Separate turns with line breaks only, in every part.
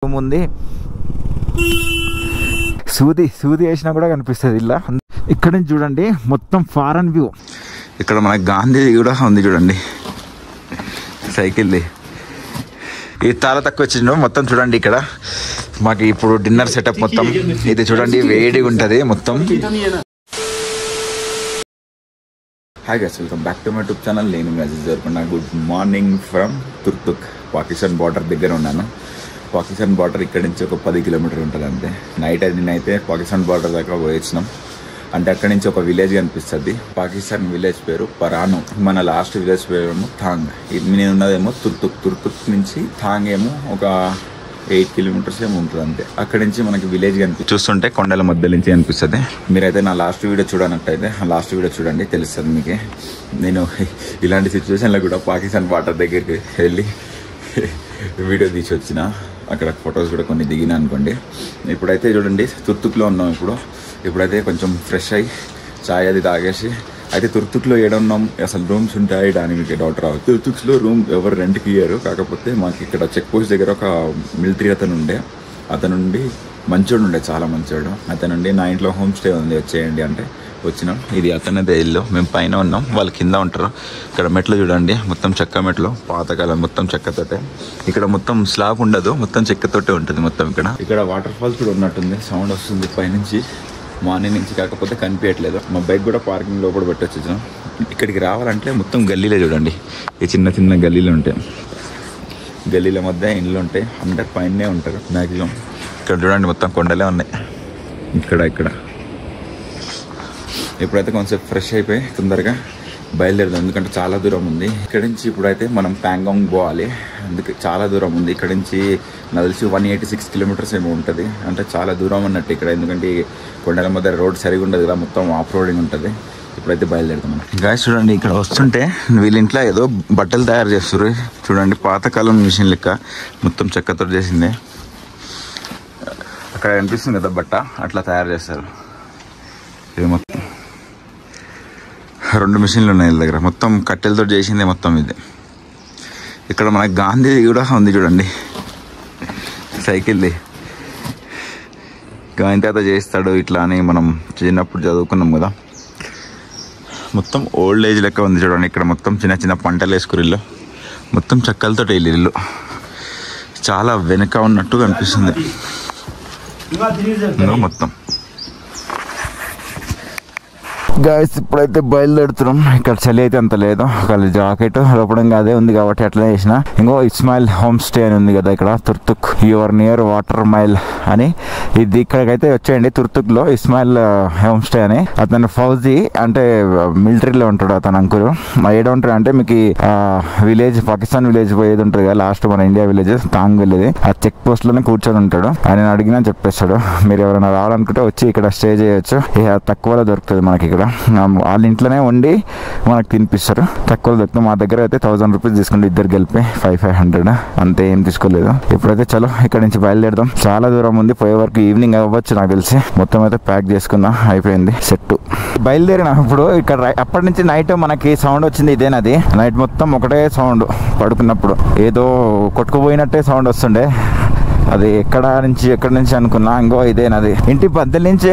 Room ఉంది. సూది వేసినా కూడా కనిపిస్తుంది ఇలా. ఇక్కడ నుంచి చూడండి మొత్తం ఫారెన్ వ్యూ. ఇక్కడ మనకి గాంధీ కూడా ఉంది చూడండి సైకిల్ది. ఇది చాలా తక్కువ వచ్చిండు. మొత్తం చూడండి ఇక్కడ మాకు ఇప్పుడు డిన్నర్ సెటప్ మొత్తం ఇది చూడండి వేడిగా ఉంటుంది మొత్తం. Hi guys, welcome back to my YouTube channel. నేను మెసేజ్ జరుపుకున్నా. Good morning from Turtuk. Pakistan border దగ్గర ఉన్నాను. పాకిస్తాన్ బార్డర్ ఇక్కడ నుంచి ఒక 10 కిలోమీటర్ ఉంటుంది అంతే. నైట్ అయితే పాకిస్తాన్ బార్డర్ దాకా పోయించినాం. అంటే అక్కడి నుంచి ఒక విలేజ్ కనిపిస్తుంది. పాకిస్తాన్ విలేజ్ పేరు పరాను. మన లాస్ట్ విలేజ్ పేరు ఏమో థాంగ్. నేను ఉన్నదేమో తుర్తుక్. తుర్తుక్ నుంచి థాంగ్ ఏమో ఒక 8 కిలోమీటర్స్ ఏమో ఉంటుంది అంతే. అక్కడి నుంచి మనకి విలేజ్ చూస్తుంటే కొండల మధ్య నుంచి అనిపిస్తుంది. మీరైతే నా లాస్ట్ వీడియో చూడనట్టయితే ఆ లాస్ట్ వీడియో చూడండి, తెలుస్తుంది మీకే. నేను ఇలాంటి సిచ్యువేషన్లో కూడా పాకిస్తాన్ బార్డర్ దగ్గరికి వెళ్ళి వీడియో తీసి వచ్చిన. అక్కడ ఫొటోస్ కూడా కొన్ని దిగినా అనుకోండి. ఇప్పుడైతే చూడండి తుర్తుక్లో ఉన్నాం. ఇప్పుడైతే కొంచెం ఫ్రెష్ అయ్యి చాయ్ అది తాగేసి అయితే తుర్తుక్లో ఏడున్నాం, అసలు రూమ్స్ ఉంటాయి అని మీకు డౌట్ రావచ్చు. తుర్తుక్లో రూమ్ ఎవరు రెంట్కి ఇయ్యారు. కాకపోతే మాకు ఇక్కడ చెక్ పోస్ట్ దగ్గర ఒక మిలిటరీ అతను ఉండి మంచోడు ఉండే, చాలా మంచోడు. అతను ఉండి నా ఇంట్లో హోమ్ స్టే ఉంది వచ్చేయండి అంటే వచ్చినాం. ఇది అతనిదే ఇల్లు. మేము పైన ఉన్నాం, వాళ్ళు కింద ఉంటారు. ఇక్కడ మెట్లు చూడండి మొత్తం చెక్క మెట్లు, పాతకాలం మొత్తం చెక్కతోటే. ఇక్కడ మొత్తం స్లాబ్ ఉండదు, మొత్తం చెక్కతోటే ఉంటుంది మొత్తం. ఇక్కడ వాటర్ ఫాల్స్ కూడా ఉన్నట్టుంది. సౌండ్ వస్తుంది పైనుంచి మార్నింగ్ నుంచి, కాకపోతే కనిపించట్లేదు. మా బైక్ కూడా పార్కింగ్ లోపల పెట్టొచ్చు. ఇక్కడికి రావాలంటే మొత్తం గల్లీలే చూడండి. ఈ చిన్న చిన్న గల్లీలు ఉంటాయి. గల్లీల మధ్య ఇండ్లు ఉంటాయి. అందరు పైనే ఉంటారు మ్యాక్సిమం. ఇక్కడ చూడండి మొత్తం కొండలే ఉన్నాయి ఇక్కడ. ఇప్పుడైతే కొంచెం ఫ్రెష్ అయిపోయి తొందరగా బయలుదేరదాం, ఎందుకంటే చాలా దూరం ఉంది ఇక్కడ నుంచి. ఇప్పుడైతే మనం ప్యాంగాంగ్ పోవాలి, అందుకే చాలా దూరం ఉంది ఇక్కడ నుంచి. నాకు తెలిసి 186 కిలోమీటర్స్ ఏమో ఉంటుంది. అంటే చాలా దూరం అన్నట్టు ఇక్కడ, ఎందుకంటే కొండల మధ్య రోడ్ సరిగా ఉండదు కదా, మొత్తం ఆఫ్ రోడింగ్ ఉంటుంది. ఇప్పుడైతే బయలుదేరుతాం. గాయస్ చూడండి, ఇక్కడ వస్తుంటే వీళ్ళ ఇంట్లో ఏదో బట్టలు తయారు చేస్తారు చూడండి. పాతకాలం మిషన్ లెక్క మొత్తం చెక్కతో చేసిందే. అక్కడ కనిపిస్తుంది కదా బట్ట, అట్లా తయారు చేస్తారు. ఇది మొత్తం 2 మిషన్లు ఉన్నాయి వీళ్ళ దగ్గర. మొత్తం కట్టెలతో చేసిందే మొత్తం ఇది. ఇక్కడ మనకి గాంధీ కూడా ఉంది చూడండి సైకిల్ది. గాంధీ తాత చేస్తాడు ఇట్లా అని మనం చిన్నప్పుడు చదువుకున్నాం కదా. మొత్తం ఓల్డ్ ఏజ్ లెక్క ఉంది చూడండి. ఇక్కడ మొత్తం చిన్న చిన్న పంటలు వేసుకుని ఇల్లు మొత్తం చెక్కలతో ఇల్లు చాలా వెనుక ఉన్నట్టు కనిపిస్తుంది మొత్తం. గాయస్ ఇప్పుడైతే బయలుదేరుతున్నాం. ఇక్కడ చలి అయితే అంత లేదు, ఒక జాకెట్ లోపడంగా అదే ఉంది కాబట్టి అట్లా చేసిన. ఇంకో ఇస్మాయిల్ హోమ్ స్టే అని ఉంది కదా ఇక్కడ Turtuk, your near water mile అని. ఇది ఇక్కడికైతే వచ్చేయండి తుర్తుక్లో ఇస్మాయిల్ హోమ్ స్టే అని. అతను ఫౌజీ, అంటే మిలిటరీలో ఉంటాడు అతను అంకులు. ఏడ ఉంటాడు అంటే మీకు విలేజ్, పాకిస్తాన్ విలేజ్ పోయేది ఉంటుంది కదా లాస్ట్, మన ఇండియా విలేజ్ తాంగ్ వెళ్ళేది. ఆ చెక్ పోస్ట్ లోనే కూర్చొని ఉంటాడు. ఆయన అడిగినా చెప్పేస్తాడు. మీరు ఎవరైనా రావాలనుకుంటే వచ్చి ఇక్కడ స్టే చేయొచ్చు. తక్కువలో దొరుకుతుంది మనకి. ఇక్కడ వాళ్ళ ఇంట్లోనే వండి మనకు తినిపిస్తారు. తక్కువ దొరుకుతుంది. మా దగ్గర అయితే 1000 రూపీస్ తీసుకుంటే ఇద్దరు కలిపి 500 అంతే, ఏం తీసుకోలేదు. ఇప్పుడైతే చలో ఇక్కడ నుంచి బయలుదేరదాం. చాలా దూరం ఉంది, పోయే వరకు ఈవినింగ్ అవ్వచ్చు నాకు తెలిసి. మొత్తం అయితే ప్యాక్ చేసుకుందాం, అయిపోయింది సెట్. బయలుదేరిన ఇప్పుడు ఇక్కడ అప్పటి నుంచి నైట్ మనకి సౌండ్ వచ్చింది ఇదేనది. నైట్ మొత్తం ఒకటే సౌండ్, పడుకున్నప్పుడు ఏదో కొట్టుకుపోయినట్టే సౌండ్ వస్తుండే. అది ఎక్కడి నుంచి అనుకున్నా. ఇంకో ఇదే నది. ఇంటి బద్దల నుంచి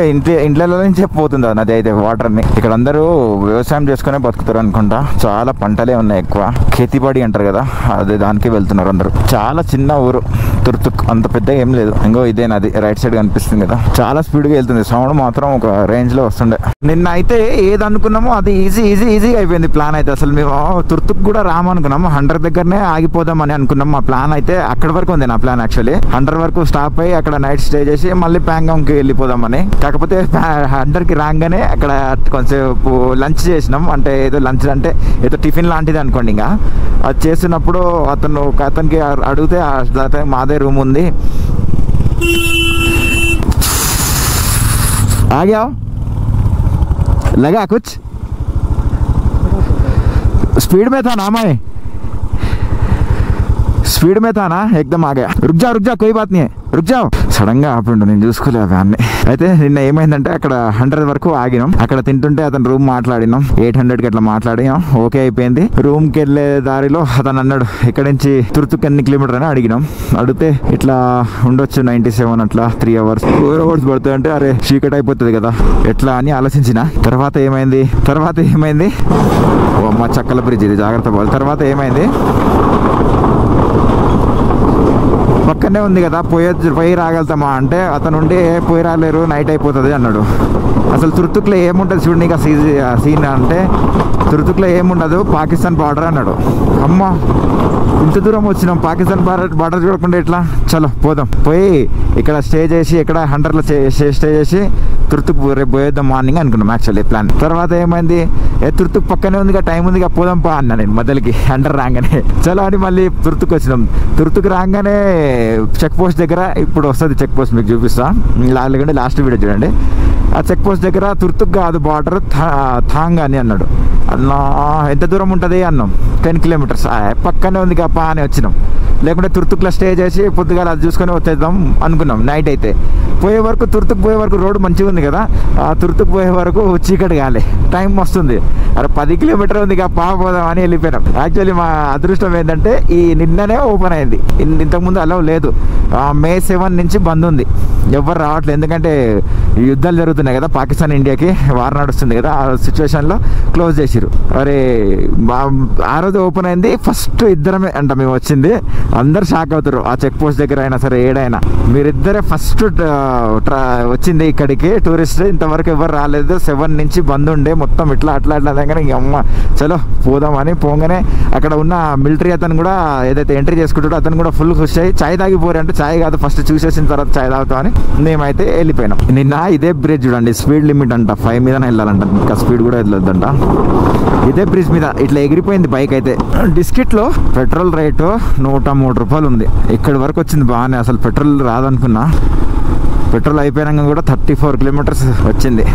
ఇంట్ల నుంచే పోతుంది అది నది అయితే వాటర్ ని. ఇక్కడ అందరూ వ్యవసాయం చేసుకునే బతుకుతారు అనుకుంటా. చాలా పంటలే ఉన్నాయి, ఎక్కువ ఖేతీబాడి అంటారు కదా, అదే దానికి వెళ్తున్నారు అందరూ. చాలా చిన్న ఊరు తుర్తుక్, అంత పెద్ద ఏం లేదు. ఇంకో ఇదే నది రైట్ సైడ్ కనిపిస్తుంది కదా. చాలా స్పీడ్ గా వెళ్తుంది. సౌండ్ మాత్రం ఒక రేంజ్ లో వస్తుండే. నిన్న అయితే ఏది అనుకున్నామో అది ఈజీగా అయిపోయింది ప్లాన్ అయితే. అసలు మేము తుర్తుక్ కూడా రామనుకున్నాము, 100 దగ్గరనే ఆగిపోదాం అని అనుకున్నాం. మా ప్లాన్ అయితే అక్కడి వరకు ఉంది. నా ప్లాన్ యాక్చువల్లీ 100 వరకు స్టాప్ అయ్యి అక్కడ నైట్ స్టే చేసి మళ్ళీ ప్యాంగాంగ్కి వెళ్ళిపోదామని. కాకపోతే 100కి రాగానే అక్కడ కొంచెంసేపు లంచ్ చేసినాం. అంటే ఏదో లంచ్ అంటే ఏదో టిఫిన్ లాంటిది అనుకోండి. ఇంకా అది చేస్తున్నప్పుడు అతనికి అడిగితే మాదే రూమ్ ఉంది. ఆగా లగా కుచ్ స్పీడ్ మే థా నా మై స్పీడ్ మే తానా ఎక్దమ్ ఆగా రుక్ జా కోయి బాత్ నీ రుక్ జా సడన్ గా ఆపిండు నేను చూసుకోలే వ్యాన్ని అయితే నిన్న ఏమైందంటే అక్కడ 100 వరకు ఆగినాం అక్కడ తింటుంటే అతను రూమ్ మాట్లాడినాం 800కి అట్లా మాట్లాడినాం ఓకే అయిపోయింది రూమ్ కి వెళ్ళే దారిలో అతను అన్నాడు ఇక్కడ నుంచి తుర్తుక్ ఎన్ని కిలోమీటర్ అని అడిగినాం అడిగితే ఇట్లా ఉండొచ్చు 97 అట్లా 3 hours 4 hours పడుతుంది అంటే అరే చీకటి అయిపోతుంది కదా ఎట్లా అని ఆలోచించిన తర్వాత ఏమైంది మా చక్కల బ్రిడ్జ్ ఇది జాగ్రత్త పోవాలి తర్వాత ఏమైంది పక్కనే ఉంది కదా పోయి రాగలుగుతామా అంటే అతను ఉండి పోయి రాలేరు నైట్ అయిపోతుంది అన్నాడు అసలు తుర్తుక్లో ఏముంటుంది చూడు నీకు సీన్ అంటే తుర్తుక్లో ఏముండదు పాకిస్తాన్ బార్డర్ అన్నాడు అమ్మ ఇంత దూరం వచ్చినాం పాకిస్తాన్ బార్డర్ చూడకుండా ఎట్లా చలో పోదాం పోయి ఇక్కడ స్టే చేసి ఇక్కడ 100లో స్టే చేసి తుర్తుక్ రేపు పోయేద్దాం మార్నింగ్ అనుకున్నాం యాక్చువల్లీ ప్లాన్ తర్వాత ఏమైంది తుర్తుక్ పక్కనే ఉందిగా టైం ఉందిగా పోదాం పా అన్నా నేను మొదలకి 100 రాగానే చలో అని మళ్ళీ తుర్తుక్ వచ్చినాం తుర్తుక్ రాగానే చెక్ పోస్ట్ దగ్గర ఇప్పుడు వస్తుంది చెక్ పోస్ట్ మీకు చూపిస్తా లాస్ట్ వీడియో చూడండి ఆ చెక్ పోస్ట్ దగ్గర తుర్తుక్ కాదు బార్డర్ థాంగ్ అని అన్నాడు అన్నా ఎంత దూరం ఉంటుంది అన్నాం 10 kilometers పక్కనే ఉంది కప్ప అని వచ్చినాం లేకుంటే తుర్తుక్లో స్టే చేసి పొద్దుగాల అది చూసుకొని వచ్చేద్దాం అనుకున్నాం నైట్ అయితే తుర్తుక్ పోయే వరకు రోడ్డు మంచిగా ఉంది కదా ఆ తుర్తుక్ పోయే వరకు చీకటి కాలే టైం వస్తుంది అరే 10 kilometers ఉంది కప్ప పోదాం అని వెళ్ళిపోయినాం యాక్చువల్లీ మా అదృష్టం ఏంటంటే ఈ నిన్ననే ఓపెన్ అయింది ఇంతకుముందు అలా లేదు May 7 నుంచి బంద్ ఉంది ఎవరు రావట్లేదు ఎందుకంటే యుద్ధాలు జరుగుతున్నాయి కదా పాకిస్తాన్ ఇండియాకి వార్ నడుస్తుంది కదా ఆ సిచ్యువేషన్లో క్లోజ్ చేసిరు అరే ఆ రోజు ఓపెన్ అయింది ఫస్ట్ ఇద్దరమే అంట మేము వచ్చింది అందరు షాక్ అవుతారు ఆ చెక్ పోస్ట్ దగ్గర అయినా సరే ఏడైనా మీరిద్దరే ఫస్ట్ వచ్చింది ఇక్కడికి టూరిస్ట్ ఇంతవరకు ఎవరు రాలేదు 7 నుంచి బంద్ ఉండే మొత్తం ఇట్లా దగ్గర ఇంక అమ్మ చలో పోదామని పోగానే అక్కడ ఉన్న మిలిటరీ అతను కూడా ఏదైతే ఎంట్రీ చేసుకుంటాడో అతను కూడా ఫుల్ ఖుషి అయ్యి చాయ్ తాగిపోరు అంటే చాయ్ కాదు ఫస్ట్ చూసేసిన తర్వాత చాయ్ తాగుతామని మేమైతే వెళ్ళిపోయినాం నిన్న ఇదే బ్రిడ్జ్ చూడండి స్పీడ్ లిమిట్ అంట 5 మీద వెళ్ళాలంట ఇంకా స్పీడ్ కూడా వెళ్ళొద్దంట ఇదే బ్రిడ్జ్ మీద ఇట్లా ఎగిరిపోయింది బైక్ అయితే డిస్కిట్లో పెట్రోల్ రేటు 103 రూపాయలు ఉంది ఇక్కడి వరకు వచ్చింది బాగానే అసలు పెట్రోల్ రాదనుకున్నా పెట్రోల్ అయిపోయినాక కూడా 34 kilometers వచ్చింది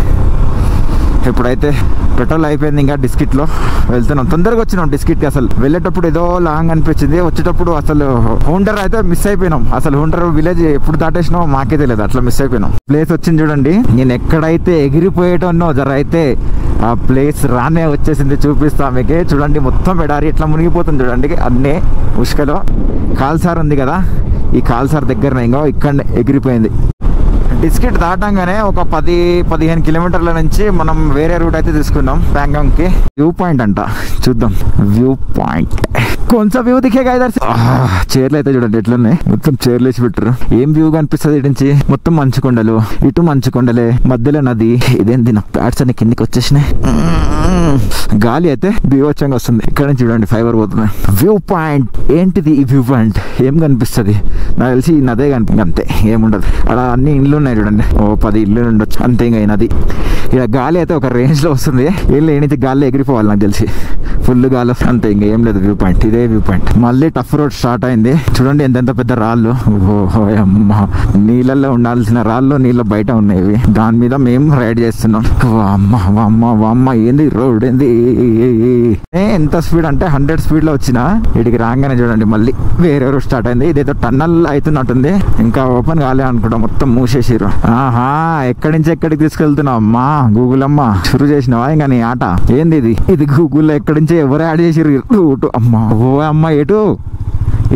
ఇప్పుడైతే పెట్రోల్ అయిపోయింది ఇంకా డిస్కిట్లో వెళ్తున్నాం తొందరగా వచ్చినాం డిస్కిట్కి అసలు వెళ్ళేటప్పుడు ఏదో లాంగ్ అనిపించింది వచ్చేటప్పుడు అసలు హుండర్ అయితే మిస్ అయిపోయినాం అసలు హుండర్ విలేజ్ ఎప్పుడు దాటేసినామో మాకే తెలియదు అట్లా మిస్ అయిపోయినాం ప్లేస్ వచ్చింది చూడండి నేను ఎక్కడైతే ఎగిరిపోయేటో జర అయితే ఆ ప్లేస్ రానే వచ్చేసింది చూపిస్తా మీకే చూడండి మొత్తం ఎడారి ఎట్లా మునిగిపోతుంది చూడండి అన్నీ ఉష్కలో కాల్సార్ ఉంది కదా ఈ కాల్సార్ దగ్గర ఇంకా ఇక్కడ ఎగిరిపోయింది డిస్కిట్ దాటంగానే ఒక 10-15 kilometers నుంచి మనం వేరే రూట్ అయితే తీసుకున్నాం ప్యాంగాంగ్కి వ్యూ పాయింట్ అంట చూద్దాం వ్యూ పాయింట్ కొంచెం వ్యూ దిఖేగా చైర్లు అయితే చూడండి ఎట్లున్నాయి మొత్తం చైర్లు వేసి పెట్టారు ఏం వ్యూ కనిపిస్తుంది ఇటు నుంచి మొత్తం మంచుకొండలు ఇటు మంచుకొండలే మధ్యలో నది ఇదేంది నా ప్యాడ్స్ అన్ని కిందికి వచ్చేసినాయి గాలి అయితే బీవచ్చంగా వస్తుంది ఇక్కడ నుంచి చూడండి ఫైబర్ పోతుంది వ్యూ పాయింట్ ఏంటిది ఈ వ్యూ పాయింట్ ఏం కనిపిస్తుంది నాకు తెలిసి నదే కనిపి అంతే ఏముండదు అలా అన్ని ఇండ్లు ఉన్నాయి చూడండి ఓ 10 ఇల్లు ఉండొచ్చు అంతే ఇంకా నది ఇక్కడ గాలి అయితే ఒక రేంజ్ లో వస్తుంది ఏ నుంచి గాలి ఎగిరిపోవాలి నాకు తెలిసి ఫుల్ గాలి అంతే ఇంకా ఏం లేదు వ్యూ పాయింట్ ఇదే వ్యూ పాయింట్ మళ్ళీ టఫ్ రోడ్ స్టార్ట్ అయింది చూడండి ఎంతెంత పెద్ద రాళ్ళు అమ్మ నీళ్ళల్లో ఉండాల్సిన రాళ్ళు నీళ్ళు బయట ఉన్నాయి దాని మీద మేము రైడ్ చేస్తున్నాం అమ్మ ఏంది రోడ్ ఏంది ఎంత స్పీడ్ అంటే 100 స్పీడ్ లో వచ్చిన వీడికి రాగానే చూడండి మళ్ళీ వేరే రోడ్ స్టార్ట్ అయింది ఇదేదో టన్నల్ అవుతున్నట్టుంది ఇంకా ఓపెన్ కాలే అనుకుంటా మొత్తం మూసేసిరు ఆహా ఎక్కడి నుంచి ఎక్కడికి తీసుకెళ్తున్నావు అమ్మా గూగుల్ అమ్మ షురు చేసినావా ఇంకా నీ ఆట ఏంది ఇది గూగుల్లో ఎక్కడి నుంచి ఎవరు యాడ్ చేసిరు రూట్ అమ్మా ఓ అమ్మ ఎటు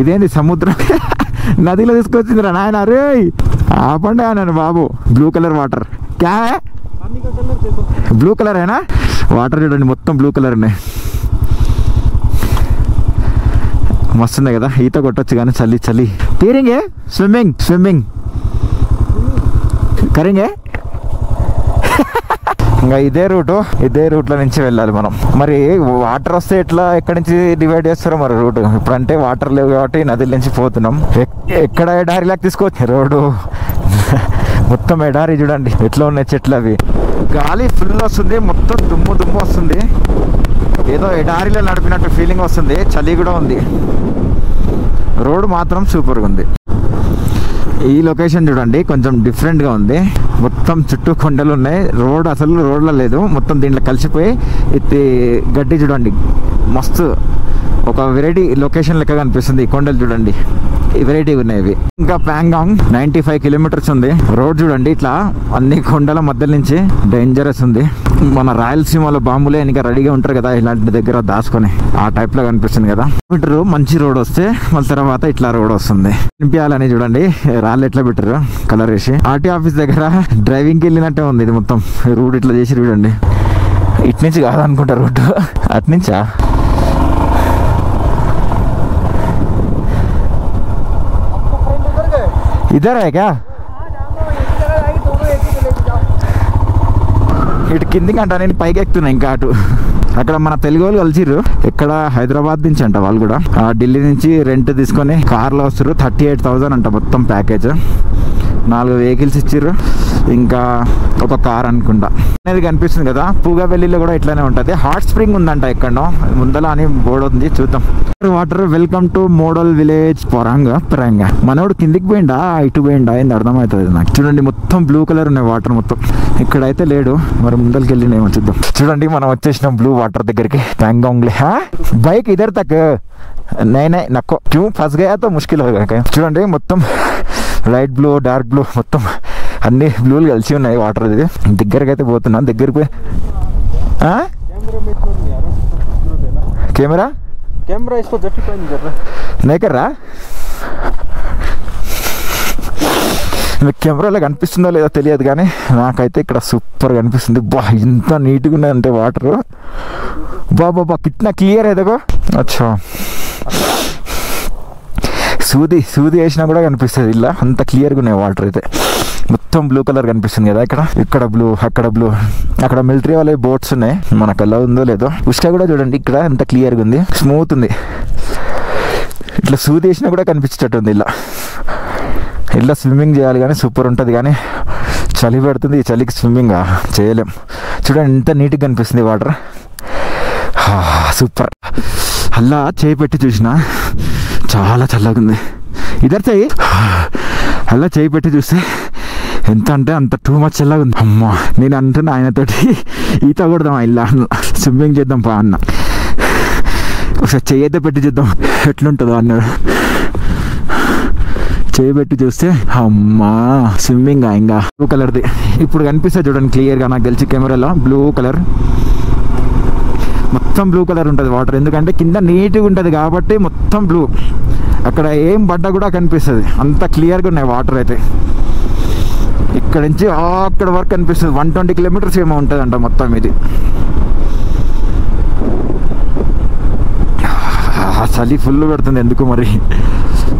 ఇదేంది సముద్రం నదిలో తీసుకొచ్చిందిరా నాయన రే ఆపండి అన్నాను బాబు బ్లూ కలర్ వాటర్ క్యా బ్లూ కలర్ అయినా వాటర్ చూడండి మొత్తం బ్లూ కలర్ ఉన్నాయి మస్తుంది కదా ఈత కొట్టొచ్చు కానీ చలి తీరింగే స్విమ్మింగ్ కరింగే ఇంకా ఇదే రూట్లో నుంచి వెళ్ళాలి మనం మరి వాటర్ వస్తే ఎట్లా ఎక్కడి నుంచి డివైడ్ చేస్తారో మరి రూట్ ఇప్పుడంటే వాటర్ లేవు కాబట్టి నదుల నుంచి పోతున్నాం ఎక్కడ ఎడారిలాగా తీసుకోవచ్చు రోడ్డు మొత్తం ఎడారి చూడండి ఎట్లా ఉన్నాయి చెట్లు అవి గాలి ఫుల్ వస్తుంది మొత్తం దుమ్ము వస్తుంది ఏదో ఎడారిలో నడిపినట్టు ఫీలింగ్ వస్తుంది చలి కూడా ఉంది రోడ్డు మాత్రం సూపర్గా ఉంది ఈ లొకేషన్ చూడండి కొంచెం డిఫరెంట్గా ఉంది మొత్తం చుట్టూ కొండలు ఉన్నాయి రోడ్ అసలు రోడ్లో లేదు మొత్తం దీంట్లో కలిసిపోయి ఇది గడ్డి చూడండి మస్తు ఒక వెరైటీ లొకేషన్ లెక్క కనిపిస్తుంది. ఈ కొండలు చూడండి వెరైటీ ఉన్నాయి ఇవి. ఇంకా ప్యాంగాంగ్ 95 కిలోమీటర్స్ ఉంది. రోడ్ చూడండి ఇట్లా అన్ని కొండల మధ్య నుంచి డేంజరస్ ఉంది. మన రాయలసీమలో బాంబులే ఇంకా రెడీగా ఉంటారు కదా ఇలాంటి దగ్గర దాచుకొని, ఆ టైప్ లో కనిపిస్తుంది కదా. మంచి రోడ్ వస్తే మళ్ళీ తర్వాత ఇట్లా రోడ్ వస్తుంది. నింపించాలని చూడండి రాళ్ళు ఎట్లా పెట్టారు కలర్ వేసి. ఆర్టీ ఆఫీస్ దగ్గర డ్రైవింగ్ కి వెళ్ళినట్టే ఉంది ఇది మొత్తం. రోడ్ ఇట్లా చేసి చూడండి. ఇటు నుంచి కాదనుకుంటా రోడ్డు, అటు నుంచా? ఇద్దరా క్యా? ఇటు కిందికి అంట, నేను పైకి ఎక్కుతున్నా ఇంకా అటు. అక్కడ మన తెలుగు వాళ్ళు కలిసిర్రు. ఇక్కడ హైదరాబాద్ నుంచి అంట వాళ్ళు కూడా. ఢిల్లీ నుంచి రెంట్ తీసుకొని కార్లో వస్తారు. 38,000 అంట మొత్తం ప్యాకేజ్. 4 వెహికల్స్ ఇచ్చిర్రు, ఇంకా ఒక కార్ అనుకుంటా అనేది కనిపిస్తుంది కదా. పూగవెల్లిలో కూడా ఇట్లానే ఉంటుంది. హాట్ స్ప్రింగ్ ఉందంట ఎక్కడో ముందల అని బోర్డు ఉంది, చూద్దాం. Water welcome to model village పరంగా. మనోడు కిందికి పోయిండా ఇటు పోయిండా ఏంది అర్థమవుతుంది నాకు. చూడండి మొత్తం బ్లూ కలర్ ఉన్నాయి వాటర్ మొత్తం. ఇక్కడైతే లేడు, మరి ముందరికి వెళ్ళినేమో చూద్దాం. చూడండి మనం వచ్చేసినాం బ్లూ వాటర్ దగ్గరికి. ప్యాంగాంగ్ లే బైక్ ఇద్దరు తక్ నైనా నక్కో క్యూ ఫస్ గయా తో ముష్కిల్ హోగా. చూడండి మొత్తం లైట్ బ్లూ డార్క్ బ్లూ మొత్తం అన్ని బ్లూలు కలిసి ఉన్నాయి వాటర్. ఇది దగ్గరికి అయితే పోతున్నా. దగ్గరికి పోయి కెమెరా నేకర్రా కెమెరాలో కనిపిస్తుందో లేదో తెలియదు కానీ నాకైతే ఇక్కడ సూపర్ కనిపిస్తుంది. బా ఇంత నీట్గా ఉన్నదంటే వాటర్. బాబా కిట్నా క్లియర్ అయితేగో. అచ్చా సూది వేసినా కూడా కనిపిస్తుంది ఇలా, అంత క్లియర్గా ఉన్నాయి వాటర్ అయితే. మొత్తం బ్లూ కలర్ కనిపిస్తుంది కదా ఇక్కడ బ్లూ, అక్కడ బ్లూ. అక్కడ మిలిటరీ వాళ్ళ బోట్స్ ఉన్నాయి, మనకు ఎలా ఉందో లేదో. ఉష్క కూడా చూడండి ఇక్కడ ఎంత క్లియర్గా ఉంది, స్మూత్ ఉంది. ఇట్లా సూది వేసినా కూడా కనిపించేటట్టు ఉంది ఇలా స్విమ్మింగ్ చేయాలి కానీ సూపర్ ఉంటుంది. కానీ చలి పెడుతుంది, ఈ చలికి స్విమ్మింగ్ చేయలేం. చూడండి ఎంత నీట్గా కనిపిస్తుంది వాటర్, సూపర్. అలా చేయి పెట్టి చూసిన చాలా చల్లగా ఉంది. ఇద్దరు చేయి అలా చేయి పెట్టి చూస్తే ఎంత అంటే అంత టూ మచ్ చల్లగా ఉంది. అమ్మా నేను అంటున్నా ఆయనతోటి ఈత కొడదాం ఇలా స్విమ్మింగ్ చేద్దాం పా అన్న. ఒకసారి చెయ్యి అయితే పెట్టి చూద్దాం ఎట్లుంటుందో అన్నాడు. చేయి పెట్టి చూస్తే అమ్మా స్విమ్మింగ్ ఇంకా బ్లూ కలర్ది ఇప్పుడు కనిపిస్తుంది చూడండి క్లియర్గా. నాకు తెలిసి కెమెరాలో బ్లూ కలర్ మొత్తం బ్లూ కలర్ ఉంటుంది వాటర్. ఎందుకంటే కింద నీట్గా ఉంటుంది కాబట్టి మొత్తం బ్లూ. అక్కడ ఏం పడ్డా కూడా కనిపిస్తుంది, అంత క్లియర్గా ఉన్నాయి వాటర్ అయితే. ఇక్కడ నుంచి అక్కడ వరకు కనిపిస్తుంది. 120 కిలోమీటర్స్ ఏమో ఉంటుందంట మొత్తం ఇది. చలి ఫుల్ పెడుతుంది ఎందుకు మరి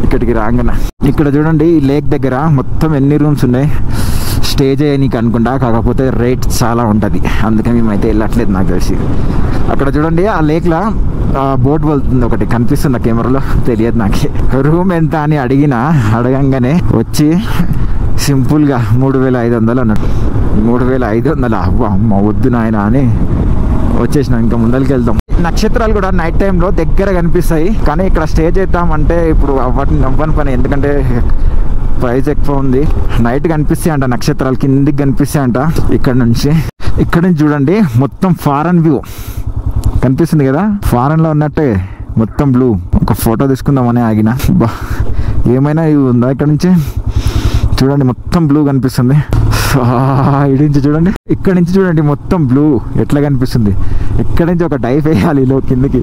ఇక్కడికి రాగానే. ఇక్కడ చూడండి ఈ లేక్ దగ్గర మొత్తం ఎన్ని రూమ్స్ ఉన్నాయి. స్టే చేయనీకి అనుకుంటా, కాకపోతే రేట్ చాలా ఉంటుంది, అందుకే మేమైతే వెళ్ళట్లేదు నాకు తెలిసి. అక్కడ చూడండి ఆ లేక్లో బోట్ వెళ్తుంది ఒకటి, కనిపిస్తుంది కెమెరాలో, తెలియదు నాకు. రూమ్ ఎంత అని అడగంగానే వచ్చి సింపుల్గా 3,500 అన్నట్టు. 3,500 అమ్మ వద్దు నాయన అని వచ్చేసినాం. ఇంకా ముందరికి వెళ్దాం. నక్షత్రాలు కూడా నైట్ టైంలో దగ్గర కనిపిస్తాయి, కానీ ఇక్కడ స్టే చేద్దామంటే ఇప్పుడు అవ్వని పని, ఎందుకంటే ప్రైస్ ఎక్కువ ఉంది. నైట్ కనిపిస్తాయి అంట నక్షత్రాలు, కిందికి కనిపిస్తాయి అంట. ఇక్కడ నుంచి చూడండి మొత్తం ఫారెన్ వ్యూ కనిపిస్తుంది కదా, ఫారెన్లో ఉన్నట్టే మొత్తం బ్లూ. ఒక ఫోటో తీసుకుందామని ఆగిన. బా ఏమైనా ఇవి ఉందా ఇక్కడ నుంచి చూడండి మొత్తం బ్లూ కనిపిస్తుంది. ఇటు నుంచి చూడండి, ఇక్కడ నుంచి చూడండి మొత్తం బ్లూ ఎట్లా కనిపిస్తుంది. ఇక్కడ నుంచి ఒక డైవ్ వేయాలి లో కిందకి,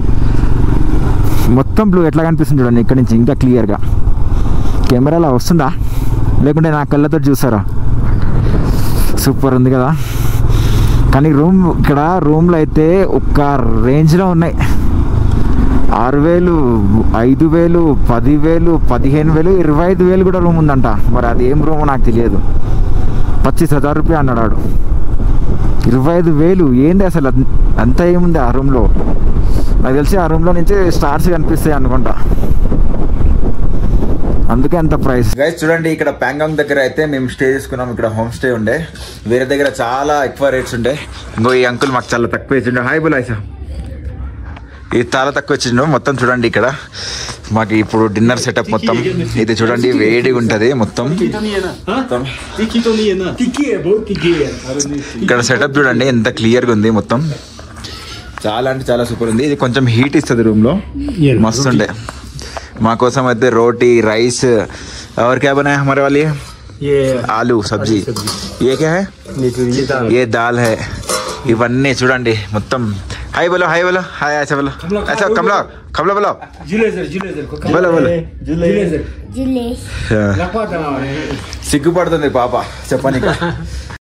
మొత్తం బ్లూ ఎట్లా కనిపిస్తుంది చూడండి ఇక్కడ నుంచి ఇంకా క్లియర్గా. కెమెరాలో వస్తుందా లేకుంటే నా కళ్ళతో చూసారా? సూపర్ ఉంది కదా. కానీ ఇక్కడ రూమ్లో అయితే ఒక రేంజ్లో ఉన్నాయి. 6,000, 5,000, 10,000, 15,000, 25,000 కూడా రూమ్ ఉందంట. మరి అది ఏం రూమ్ నాకు తెలియదు. 25,000 రూపాయలు అన్నాడు. 25,000 ఏంది అసలు? అంత ఏముంది ఆ రూమ్లో? నాకు తెలిసి ఆ రూమ్లో నుంచి స్టార్స్ కనిపిస్తాయి అనుకుంటా, అందుకే అంత ప్రైస్. గైస్ చూడండి ఇక్కడ ప్యాంగాంగ్ దగ్గర అయితే మేము స్టే చేసుకున్నాం. ఇక్కడ హోమ్ స్టే ఉండే, వేరే దగ్గర చాలా ఎక్కువ రేట్స్ ఉండే. ఇంకో ఈ అంకుల్ మాకు చాలా తక్కువ ఇచ్చిండు. హాయ్ బులాయ్ సార్, ఇది చాలా తక్కువ ఇచ్చిండు. మొత్తం చూడండి ఇక్కడ మాకు ఇప్పుడు డిన్నర్ సెటప్ మొత్తం ఇది చూడండి, వేడిగా ఉంటుంది మొత్తం. ఇక్కడ సెటప్ చూడండి ఎంత క్లియర్గా ఉంది మొత్తం. చాలా అంటే చాలా సూపర్ ఉంది. ఇది కొంచెం హీట్ ఇస్తుంది రూమ్ లో, మస్తు ఉండే. మా కోసం అయితే రోటీ రైస్ और क्या बनाया हमारे वाले
ये
आलू सब्जी. ये क्या है? ये दाल है. ఇవన్నీ చూడండి మొత్తం. హాయ్ బోలో హాయ్ బోలో హాయ్ ऐसा बोलो ऐसा कमला कमला बोलो बोलो बोलो సిగ్గుపడుతుంది పాప చెప్పనికి.